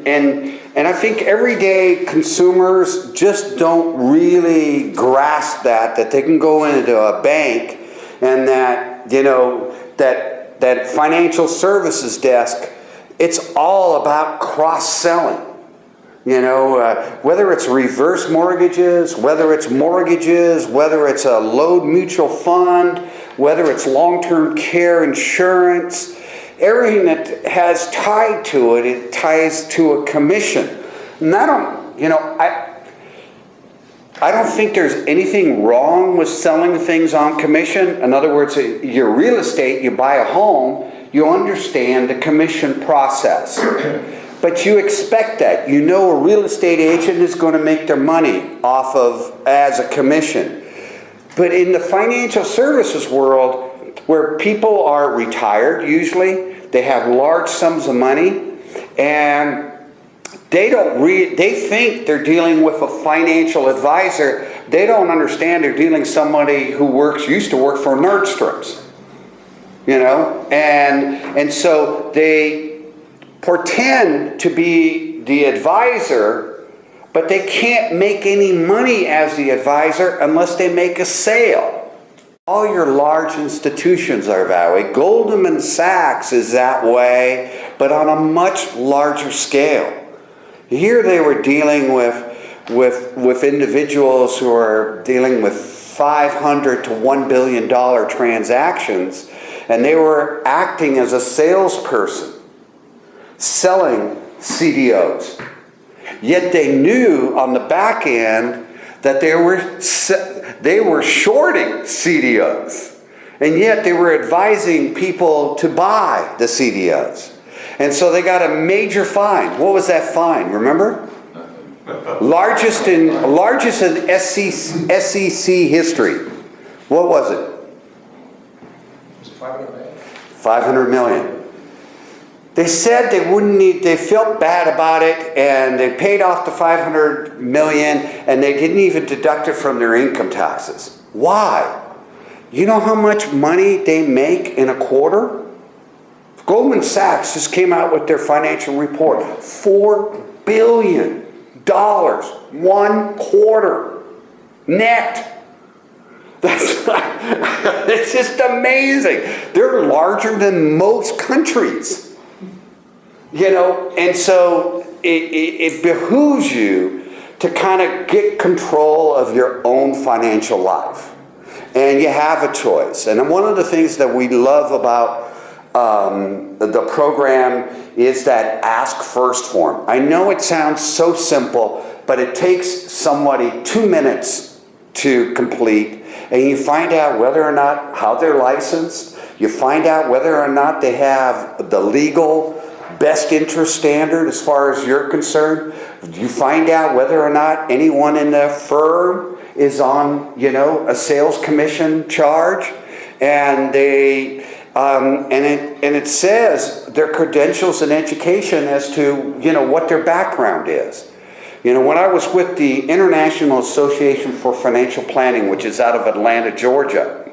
And I think everyday consumers just don't really grasp that they can go into a bank and that, that financial services desk, it's all about cross-selling. Whether it's reverse mortgages, whether it's a loan mutual fund, whether it's long-term care insurance, everything that has tied to it, it ties to a commission. And I don't think there's anything wrong with selling things on commission. In other words, your real estate, you buy a home, you understand the commission process. But you expect that. A real estate agent is going to make their money off of as a commission. But in the financial services world, where people are retired usually, they have large sums of money, and they think they're dealing with a financial advisor. They don't understand they're dealing with somebody who used to work for Nordstrom's. And so they pretend to be the advisor, but they can't make any money as the advisor unless they make a sale. All your large institutions are that way. Goldman Sachs is that way, but on a much larger scale. Here they were dealing with individuals who are dealing with $500 to $1 billion transactions, and they were acting as a salesperson, selling CDOs. Yet they knew on the back end that they were shorting CDOs. And yet they were advising people to buy the CDOs. And so they got a major fine. What was that fine? Remember? Largest in SEC history. What was it? Was it 500 million? 500 million. They said they felt bad about it, and they paid off the 500 million, and they didn't even deduct it from their income taxes. Why? You know how much money they make in a quarter? Goldman Sachs just came out with their financial report. $4 billion, 1 quarter, net. It's just amazing. They're larger than most countries. And so it behooves you to kind of get control of your own financial life. And you have a choice. And one of the things that we love about the program is that ask first form. I know it sounds so simple, but it takes somebody 2 minutes to complete. And you find out whether or not how they're licensed. You find out whether or not they have the legal best interest standard as far as you're concerned. You find out whether or not anyone in the firm is on, a sales commission charge, and it says their credentials and education as to what their background is. When I was with the International Association for Financial Planning, which is out of Atlanta, Georgia,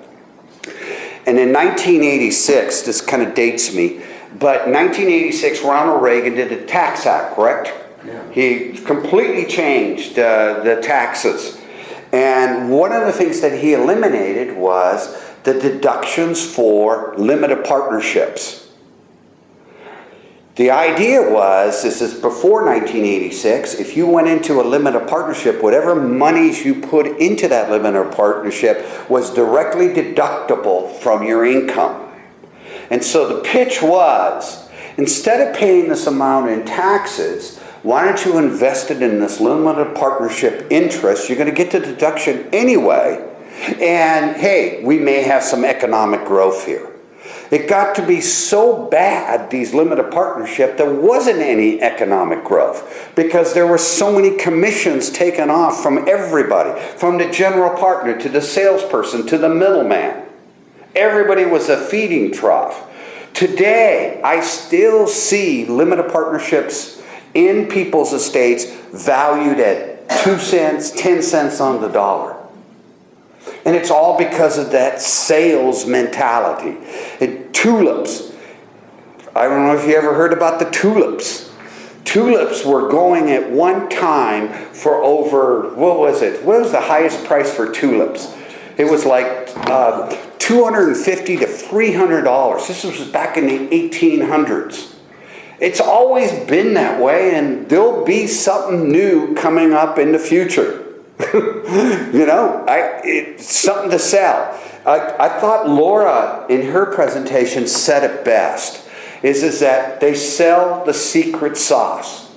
and in 1986, this kind of dates me. But 1986, Ronald Reagan did a tax act, correct? Yeah. He completely changed the taxes. And one of the things that he eliminated was the deductions for limited partnerships. The idea was, this is before 1986, if you went into a limited partnership, whatever monies you put into that limited partnership was directly deductible from your income. And so the pitch was, instead of paying this amount in taxes, why don't you invest it in this limited partnership interest? You're going to get the deduction anyway. And hey, we may have some economic growth here. It got to be so bad, these limited partnership, there wasn't any economic growth because there were so many commissions taken off from everybody, from the general partner to the salesperson to the middleman. Everybody was a feeding trough. Today, I still see limited partnerships in people's estates valued at 2 cents, 10 cents on the dollar. And it's all because of that sales mentality. And tulips. I don't know if you ever heard about the tulips. Tulips were going at one time for over, what was it? What was the highest price for tulips? It was like $250 to $300. This was back in the 1800s. It's always been that way, and there'll be something new coming up in the future. It's something to sell. I thought Laura, in her presentation, said it best. Is that they sell the secret sauce.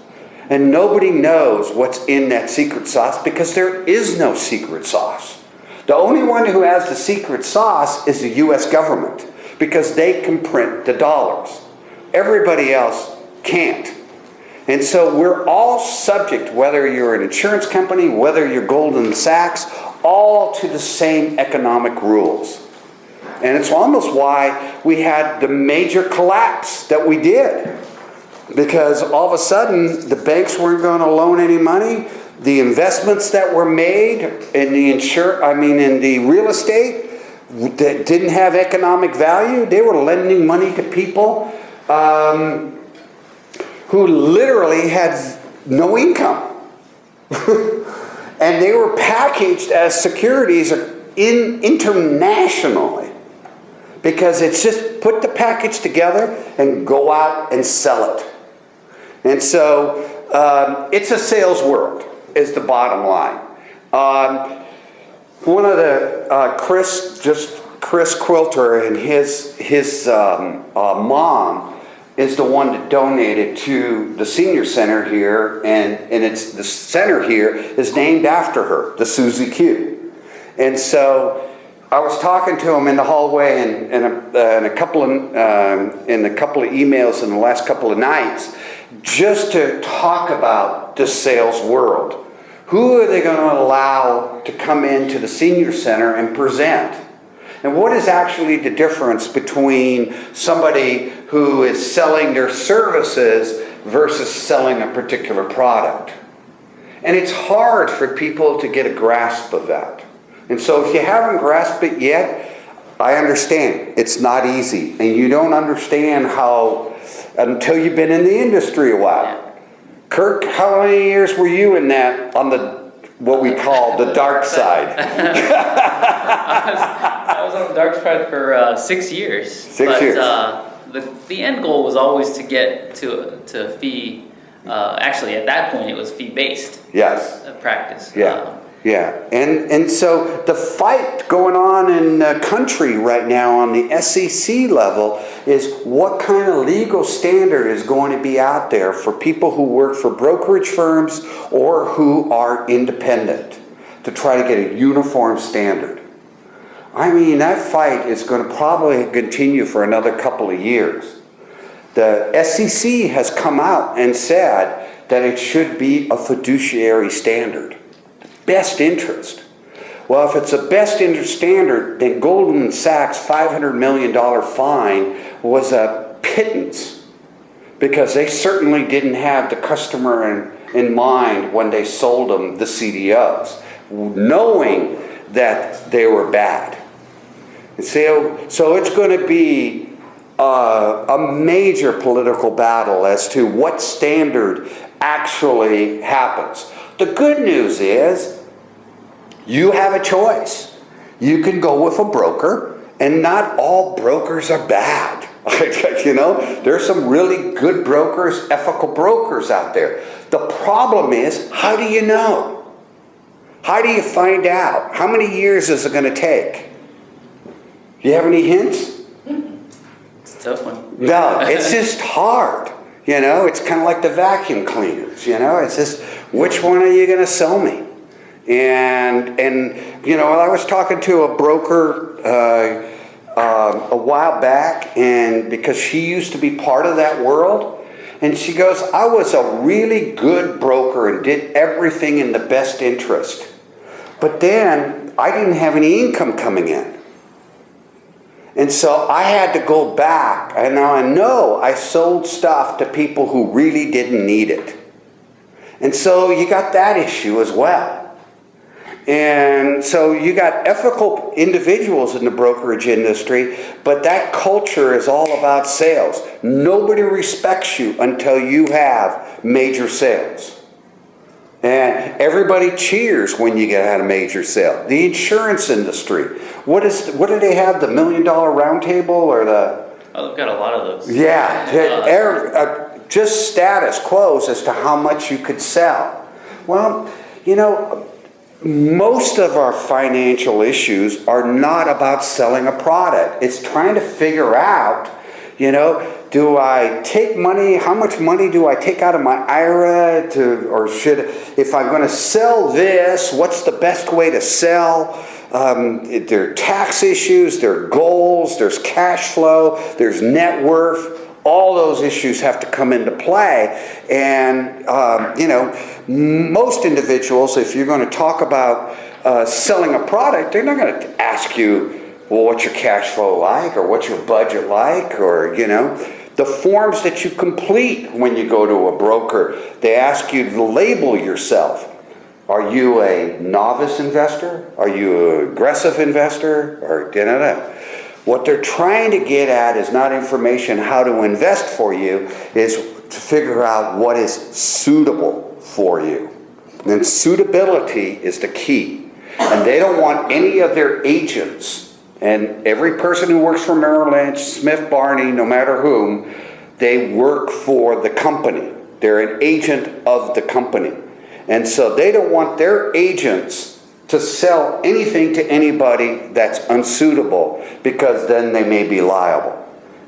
And nobody knows what's in that secret sauce because there is no secret sauce. The only one who has the secret sauce is the U.S. government because they can print the dollars. Everybody else can't. And so we're all subject, whether you're an insurance company, whether you're Goldman Sachs, all to the same economic rules. And it's almost why we had the major collapse that we did. Because all of a sudden, the banks weren't going to loan any money. The investments that were made in the real estate that didn't have economic value, they were lending money to people who literally had no income. And they were packaged as securities internationally. Because it's just put the package together and go out and sell it. And so it's a sales world is the bottom line. One of the, Chris Quilter and his mom is the one that donated to the senior center here. And it's the center here is named after her, the Susie Q. And so I was talking to him in the hallway and a couple of emails in the last couple of nights, just to talk about the sales world. Who are they going to allow to come into the senior center and present? And what is actually the difference between somebody who is selling their services versus selling a particular product? And it's hard for people to get a grasp of that. And so if you haven't grasped it yet, I understand. It's not easy. And you don't understand how, until you've been in the industry a while. Yeah. Kirk, how many years were you in that, on what we call the dark side? I was on the dark side for 6 years. 6 years. The end goal was always to get to fee. Actually, at that point, it was fee-based. Yes. Practice. Yeah. Yeah, and so the fight going on in the country right now on the SEC level is what kind of legal standard is going to be out there for people who work for brokerage firms or who are independent to try to get a uniform standard. I mean, that fight is going to probably continue for another couple of years. The SEC has come out and said that it should be a fiduciary standard. Best interest. Well, if it's a best interest standard, then Goldman Sachs' $500 million fine was a pittance because they certainly didn't have the customer in mind when they sold them the CDOs, knowing that they were bad. And so it's going to be a major political battle as to what standard actually happens. The good news is you have a choice. You can go with a broker, and not all brokers are bad. There's some really good brokers, ethical brokers out there. The problem is, how do you know? How do you find out? How many years is it going to take? Do you have any hints? It's a tough one. No, it's just hard. It's kind of like the vacuum cleaners. It's just, which one are you going to sell me? And I was talking to a broker a while back, and because she used to be part of that world, and she goes, I was a really good broker and did everything in the best interest. But then I didn't have any income coming in. And so I had to go back, and now I know I sold stuff to people who really didn't need it. And so you got that issue as well. And so you got ethical individuals in the brokerage industry, but that culture is all about sales. Nobody respects you until you have major sales. And everybody cheers when you get out a major sale. The insurance industry, what do they have? The $1 Million Round Table or the... Oh, they've got a lot of those. Yeah, just status quos as to how much you could sell. Well, you know, most of our financial issues are not about selling a product. It's trying to figure out, you know, do I take money, how much money do I take out of my IRA if I'm going to sell this, what's the best way to sell? There are tax issues, there are goals, there's cash flow, there's net worth. All those issues have to come into play. And, you know, most individuals, if you're going to talk about selling a product, they're not going to ask you, well, what's your cash flow like, or what's your budget like, or, you know, the forms that you complete when you go to a broker. They ask you to label yourself. Are you a novice investor? Are you an aggressive investor? Or, you know, what they're trying to get at is not information how to invest for you, is to figure out what is suitable for you. And suitability is the key. And they don't want any of their agents, and every person who works for Merrill Lynch, Smith Barney, no matter whom, they work for the company. They're an agent of the company. And so they don't want their agents to sell anything to anybody that's unsuitable, because then they may be liable.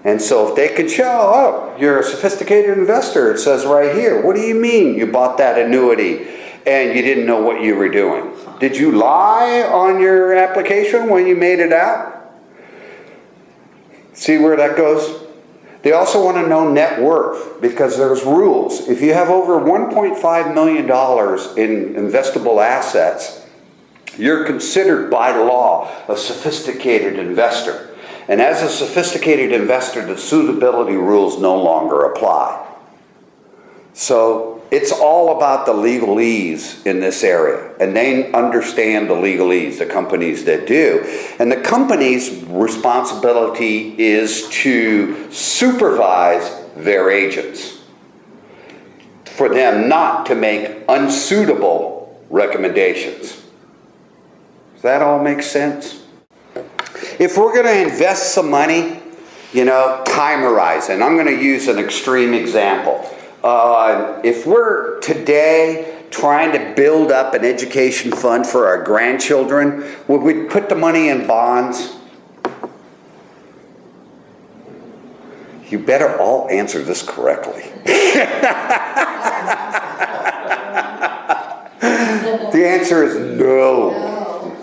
And so if they can show, oh, you're a sophisticated investor, it says right here, what do you mean you bought that annuity and you didn't know what you were doing? Did you lie on your application when you made it out? See where that goes? They also want to know net worth, because there's rules. If you have over $1.5 million in investable assets, you're considered by law a sophisticated investor. And as a sophisticated investor, the suitability rules no longer apply. So it's all about the legalese in this area. And they understand the legalese, the companies that do. And the company's responsibility is to supervise their agents, for them not to make unsuitable recommendations. Does that all make sense? If we're going to invest some money, you know, time horizon. I'm going to use an extreme example. If we're today trying to build up an education fund for our grandchildren, would we put the money in bonds? You better all answer this correctly. The answer is no.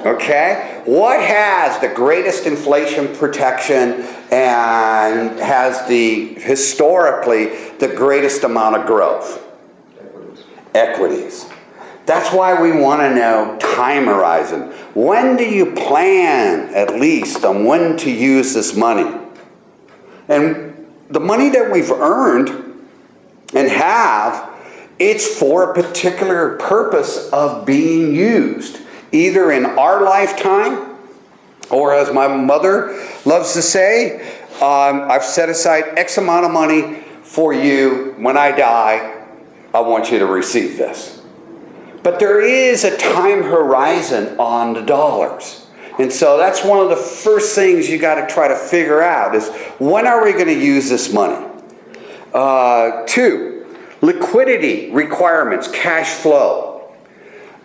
Okay? What has the greatest inflation protection and has historically the greatest amount of growth? Equities. That's why we want to know time horizon. When do you plan, at least, on when to use this money? And the money that we've earned and have, it's for a particular purpose of being used. Either in our lifetime, or as my mother loves to say, I've set aside X amount of money for you. When I die, I want you to receive this. But there is a time horizon on the dollars. And so that's one of the first things you got to try to figure out is, when are we going to use this money? 2, liquidity requirements, cash flow.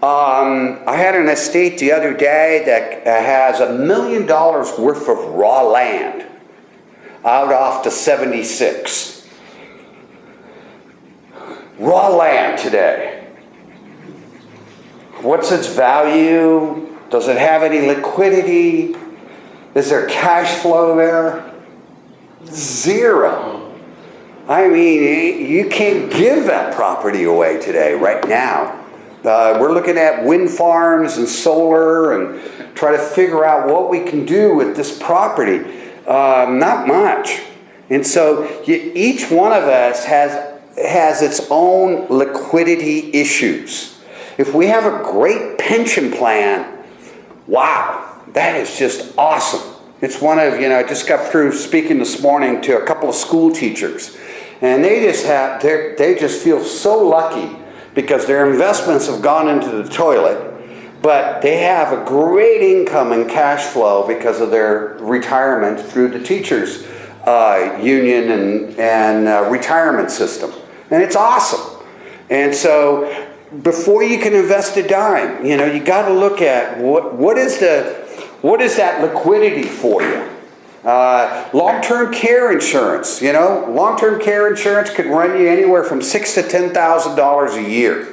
I had an estate the other day that has $1 million worth of raw land out off the 76. Raw land today. What's its value? Does it have any liquidity? Is there cash flow there? 0. I mean, you can't give that property away today, right now. We're looking at wind farms and solar and try to figure out what we can do with this property. Not much. And so each one of us has its own liquidity issues. If we have a great pension plan, wow, that is just awesome. It's one of, I just got through speaking this morning to a couple of school teachers, and they just feel so lucky because their investments have gone into the toilet, but they have a great income and cash flow because of their retirement through the teachers' union and retirement system. And it's awesome. And so before you can invest a dime, you got to look at what is that liquidity for you. Long-term care insurance, long-term care insurance could run you anywhere from $6,000 to $10,000 a year.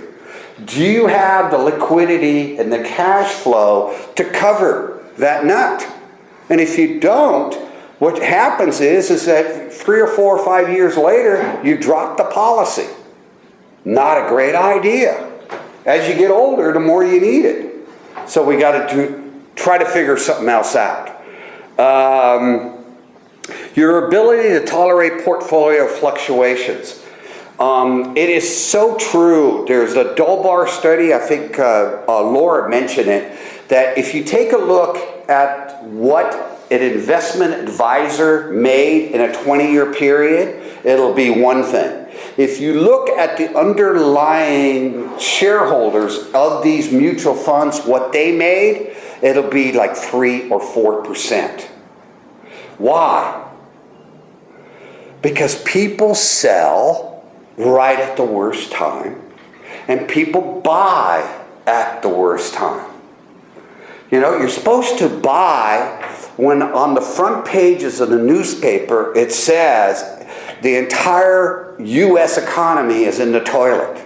Do you have the liquidity and the cash flow to cover that nut? And if you don't, what happens is that 3 or 4 or 5 years later, you drop the policy. Not a great idea. As you get older, the more you need it. So we got to try to figure something else out. Your ability to tolerate portfolio fluctuations. It is so true. There's a Dolbar study, I think Laura mentioned it, that if you take a look at what an investment advisor made in a 20-year period, it'll be one thing. If you look at the underlying shareholders of these mutual funds, what they made, it'll be like 3 or 4%. Why? Because people sell right at the worst time, and people buy at the worst time. You're supposed to buy when on the front pages of the newspaper it says the entire U.S. economy is in the toilet.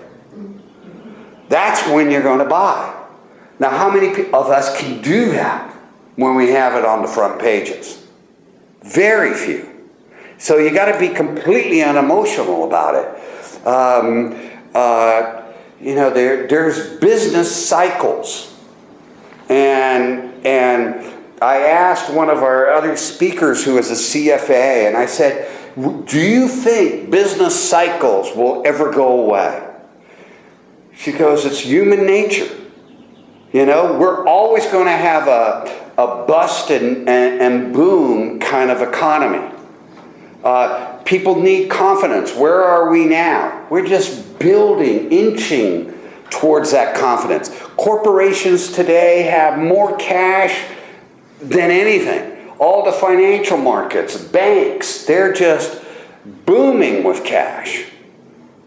That's when you're going to buy. Now, how many of us can do that when we have it on the front pages? Very few. So you got to be completely unemotional about it. There's business cycles. And I asked one of our other speakers who is a CFA, and I said, do you think business cycles will ever go away? She goes, it's human nature. We're always going to have a bust and boom kind of economy. People need confidence. Where are we now? We're just building, inching towards that confidence. Corporations today have more cash than anything. All the financial markets, banks, they're just booming with cash.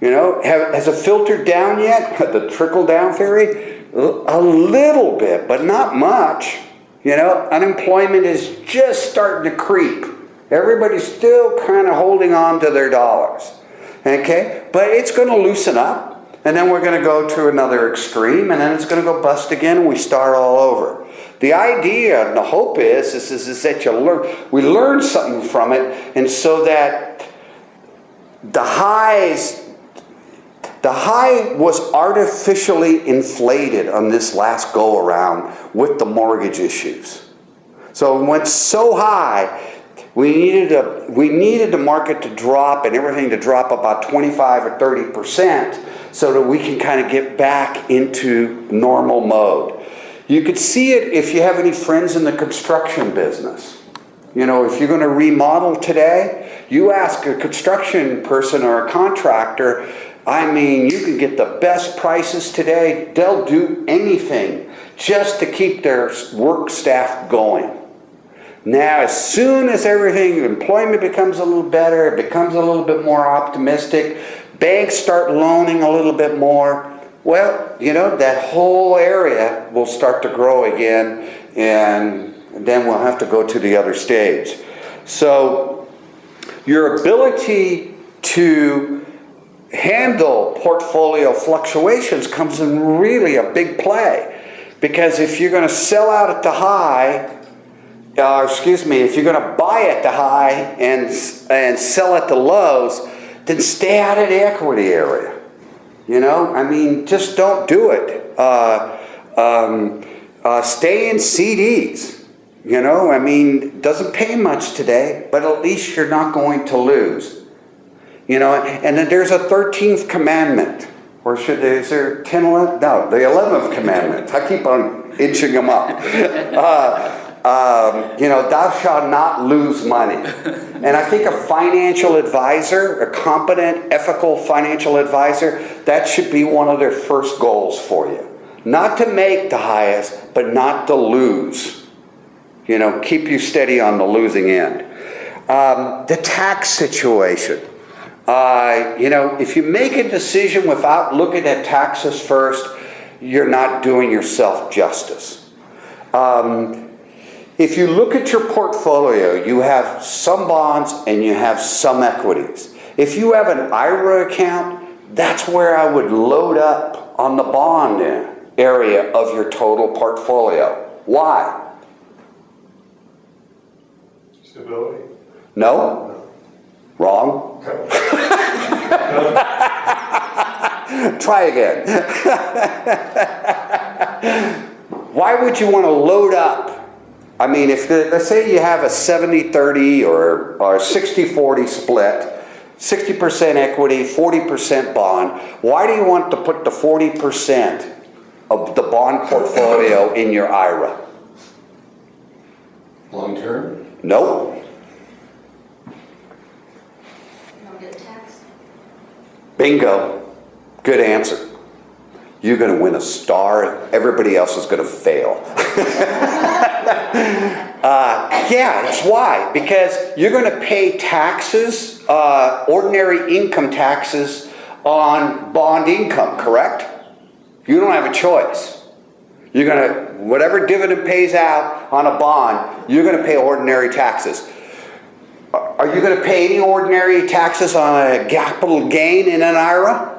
Has it filtered down yet? The trickle-down theory? A little bit, but not much. Unemployment is just starting to creep. Everybody's still kind of holding on to their dollars. Okay? But it's going to loosen up, and then we're going to go to another extreme, and then it's going to go bust again, and we start all over. The idea and the hope is that we learn something from it, and so that the high was artificially inflated on this last go-around with the mortgage issues. So it went so high, we needed the market to drop and everything to drop about 25 or 30% so that we can kind of get back into normal mode. You could see it if you have any friends in the construction business. If you're going to remodel today, you ask a construction person or a contractor, you can get the best prices today. They'll do anything just to keep their work staff going. Now, as soon as employment becomes a little better, it becomes a little bit more optimistic, banks start loaning a little bit more, well, that whole area will start to grow again, and then we'll have to go to the other stage. So, your ability to handle portfolio fluctuations comes in really a big play. Because if you're going to sell out at the high, if you're going to buy at the high and sell at the lows, then stay out of the equity area. Just don't do it. Stay in CDs. It doesn't pay much today, but at least you're not going to lose. And then there's a 13th commandment. Or is there 10, 11? No, the 11th commandment. I keep on inching them up. Thou shalt not lose money. And I think a financial advisor, a competent, ethical financial advisor, that should be one of their first goals for you. Not to make the highest, but not to lose. Keep you steady on the losing end. The tax situation. If you make a decision without looking at taxes first, you're not doing yourself justice. If you look at your portfolio, you have some bonds and you have some equities. If you have an IRA account, that's where I would load up on the bond area of your total portfolio. Why? Stability. No? Wrong? Try again. Why would you want to load up? I mean, let's say you have a 70-30 or a 60-40 split, 60% equity, 40% bond. Why do you want to put the 40% of the bond portfolio in your IRA? Long term? Nope. Bingo. Good answer. You're going to win a star. Everybody else is going to fail. It's why. Because you're going to pay taxes, ordinary income taxes on bond income, correct? You don't have a choice. You're going to, whatever dividend pays out on a bond, you're going to pay ordinary taxes. Are you going to pay any ordinary taxes on a capital gain in an IRA?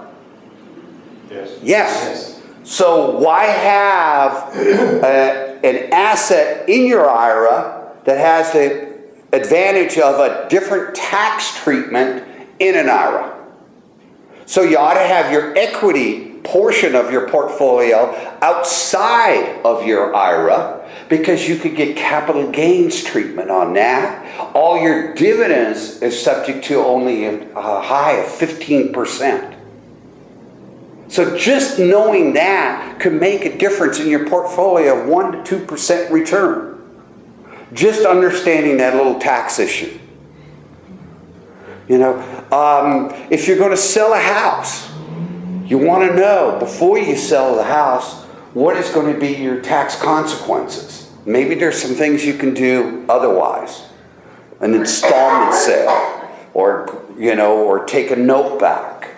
Yes. So why have an asset in your IRA that has the advantage of a different tax treatment in an IRA? So you ought to have your equity portion of your portfolio outside of your IRA, because you could get capital gains treatment on that. All your dividends is subject to only a high of 15%. So just knowing that could make a difference in your portfolio of 1 to 2% return. Just understanding that little tax issue. If you're going to sell a house, you want to know before you sell the house what is going to be your tax consequences. Maybe there's some things you can do otherwise. An installment sale, or take a note back.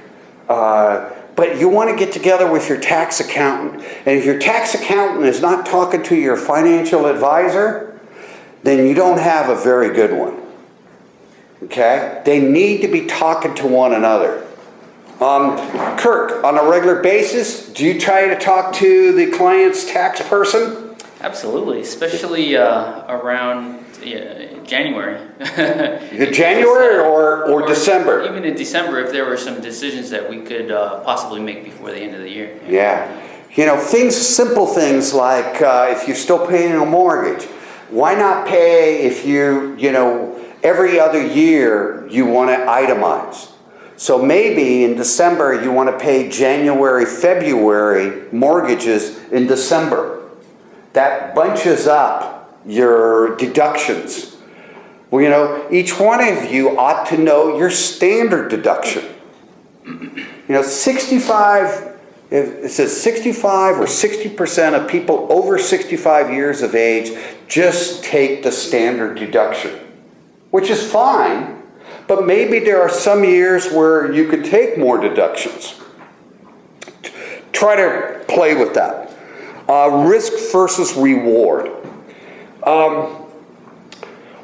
But you want to get together with your tax accountant. And if your tax accountant is not talking to your financial advisor, then you don't have a very good one. Okay? They need to be talking to one another. Kirk, on a regular basis, do you try to talk to the client's tax person? Absolutely, especially around January. January or December? Even in December, if there were some decisions that we could possibly make before the end of the year. Yeah. Simple things like if you're still paying a mortgage, why not pay if every other year you want to itemize? So maybe in December you want to pay January, February mortgages in December. That bunches up your deductions. Well, each one of you ought to know your standard deduction. 65, it says 65 or 60% of people over 65 years of age just take the standard deduction, which is fine. But maybe there are some years where you could take more deductions. Try to play with that. Risk versus reward.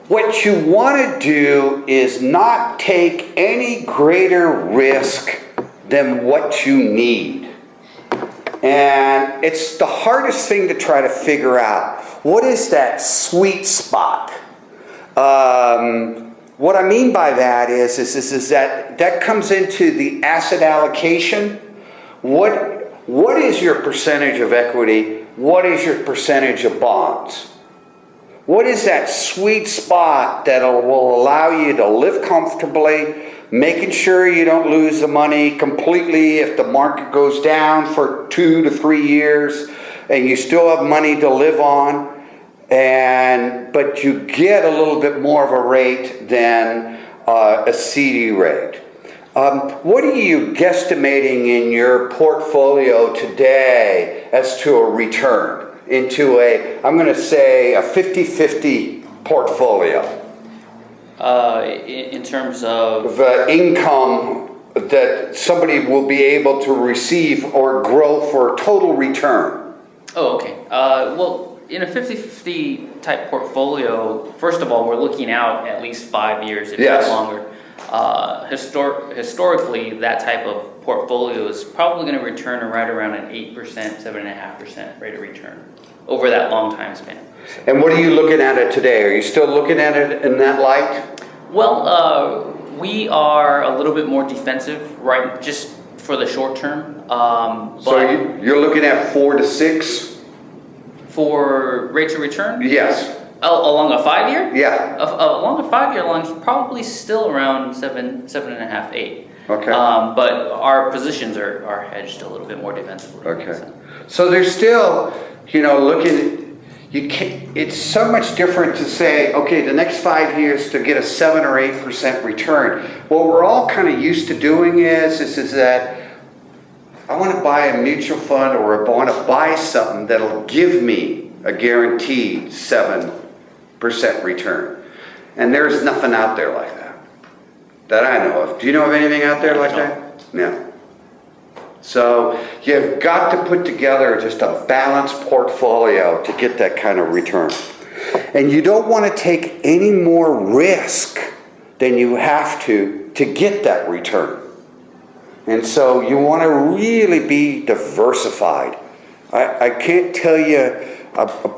What you want to do is not take any greater risk than what you need. And it's the hardest thing to try to figure out. What is that sweet spot? What I mean by that is that comes into the asset allocation. What is your percentage of equity? What is your percentage of bonds? What is that sweet spot that will allow you to live comfortably, making sure you don't lose the money completely if the market goes down for 2 to 3 years and you still have money to live on, but you get a little bit more of a rate than a CD rate. What are you guesstimating in your portfolio today as to a return into I'm going to say a 50-50 portfolio? In terms of The income that somebody will be able to receive or grow for total return. Oh, okay. Well, in a 50-50 type portfolio, first of all, we're looking out at least 5 years, if Yes. not longer. Historically, that type of portfolio is probably going to return right around an 8%, 7.5% rate of return over that long time span. And what are you looking at it today? Are you still looking at it in that light? Well, we are a little bit more defensive, right, just for the short term. So you're looking at 4 to 6? For rates of return? Yes. Along a 5 year? Yeah. Along a 5 year line, probably still around 7.5, 8. Okay. But our positions are hedged a little bit more defensively. Okay. So there's still, it's so much different to say, okay, the next 5 years to get a 7 or 8% return. What we're all kind of used to doing is that I want to buy a mutual fund or I want to buy something that'll give me a guaranteed 7% return. And there's nothing out there like that I know of. Do you know of anything out there like that? No. So you've got to put together just a balanced portfolio to get that kind of return. And you don't want to take any more risk than you have to get that return. And so you want to really be diversified. I can't tell you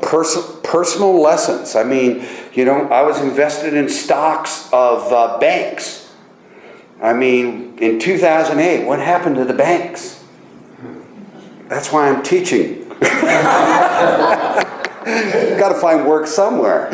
personal lessons. I mean, I was invested in stocks of banks. I mean, in 2008, what happened to the banks? That's why I'm teaching. Got to find work somewhere.